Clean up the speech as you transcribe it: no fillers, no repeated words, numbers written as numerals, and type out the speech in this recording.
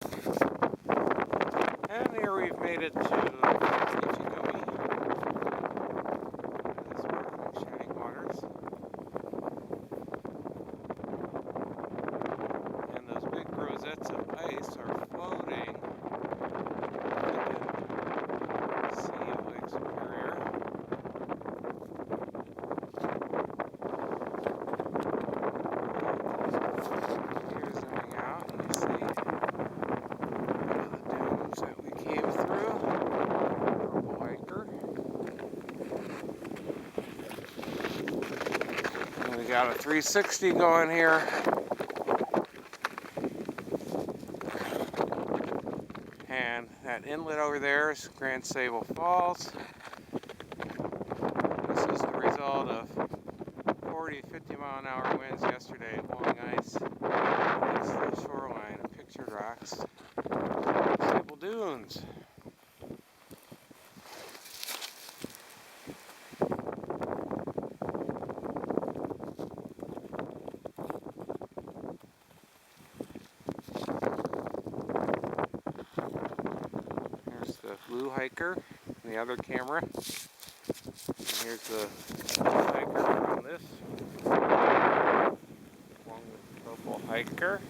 And here we've made it to this sparkling shining waters. And those big rosettes of ice are floating in the sea of Lake Superior. Here's zooming out and you see the dunes that we came through. Purple hiker. And we got a 360 going here. And that inlet over there is Grand Sable Falls. This is the result of 40, 50 mile an hour winds yesterday blowing ice against the shoreline of pictured rocks. Grand Sable Dunes. Here's the blue hiker in the other camera. And here's the hiker on this. Along with the purple hiker.